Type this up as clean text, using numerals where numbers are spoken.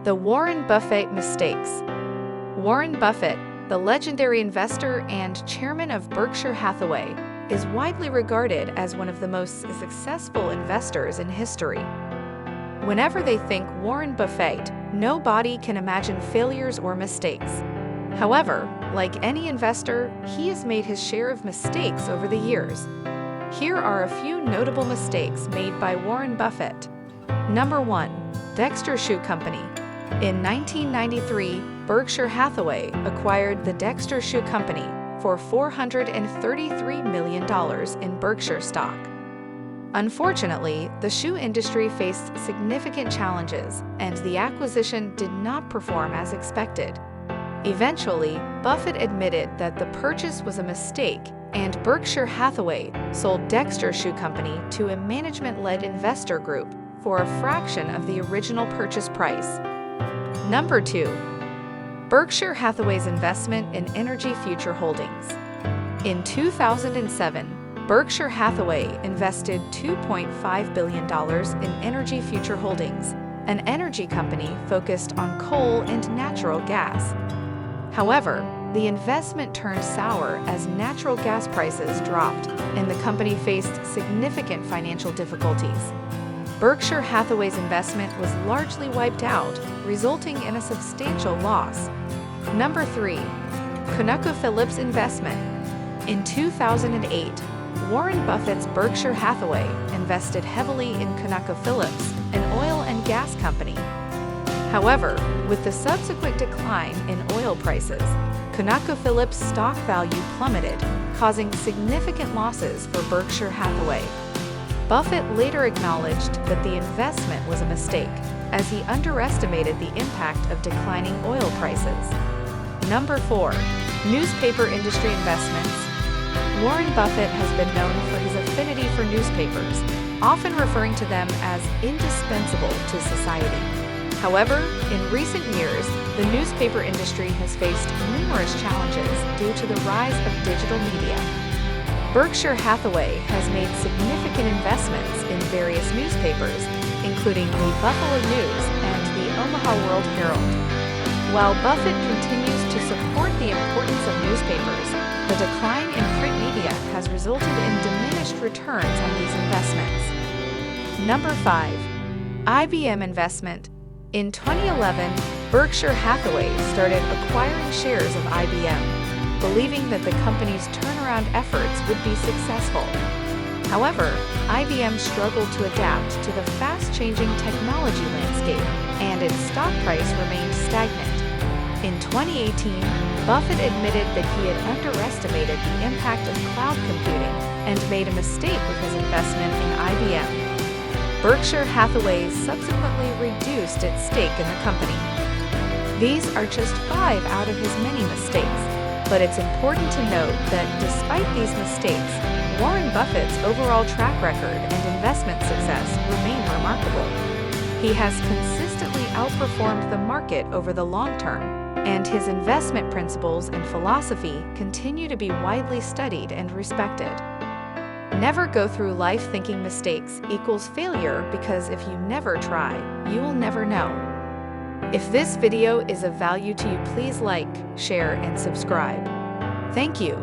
The Warren Buffett mistakes. Warren Buffett, the legendary investor and chairman of Berkshire Hathaway, is widely regarded as one of the most successful investors in history. Whenever they think Warren Buffett, nobody can imagine failures or mistakes. However, like any investor, he has made his share of mistakes over the years. Here are a few notable mistakes made by Warren Buffett. Number 1. Dexter Shoe Company. In 1993, Berkshire Hathaway acquired the Dexter Shoe Company for $433 million in Berkshire stock. Unfortunately, the shoe industry faced significant challenges, and the acquisition did not perform as expected. Eventually, Buffett admitted that the purchase was a mistake, and Berkshire Hathaway sold Dexter Shoe Company to a management-led investor group for a fraction of the original purchase price. Number 2. Berkshire Hathaway's investment in energy future holdings. In 2007, Berkshire Hathaway invested $2.5 billion in energy future holdings, an energy company focused on coal and natural gas. However, the investment turned sour as natural gas prices dropped and the company faced significant financial difficulties. Berkshire Hathaway's investment was largely wiped out, resulting in a substantial loss. Number 3. ConocoPhillips investment. In 2008, Warren Buffett's Berkshire Hathaway invested heavily in ConocoPhillips, an oil and gas company. However, with the subsequent decline in oil prices, ConocoPhillips' stock value plummeted, causing significant losses for Berkshire Hathaway. Buffett later acknowledged that the investment was a mistake, as he underestimated the impact of declining oil prices. Number 4. Newspaper industry investments. Warren Buffett has been known for his affinity for newspapers, often referring to them as indispensable to society. However, in recent years, the newspaper industry has faced numerous challenges due to the rise of digital media. Berkshire Hathaway has made significant investments in various newspapers, including the Buffalo News and the Omaha World-Herald. While Buffett continues to support the importance of newspapers, the decline in print media has resulted in diminished returns on these investments. Number 5. IBM investment. In 2011, Berkshire Hathaway started acquiring shares of IBM, believing that the company's turnaround efforts would be successful. However, IBM struggled to adapt to the fast-changing technology landscape, and its stock price remained stagnant. In 2018, Buffett admitted that he had underestimated the impact of cloud computing and made a mistake with his investment in IBM. Berkshire Hathaway subsequently reduced its stake in the company. These are just 5 out of his many mistakes, but it's important to note that despite these mistakes, Warren Buffett's overall track record and investment success remain remarkable. He has consistently outperformed the market over the long term, and his investment principles and philosophy continue to be widely studied and respected. Never go through life thinking mistakes equals failure, because if you never try, you will never know. If this video is of value to you, please like, share, and subscribe. Thank you.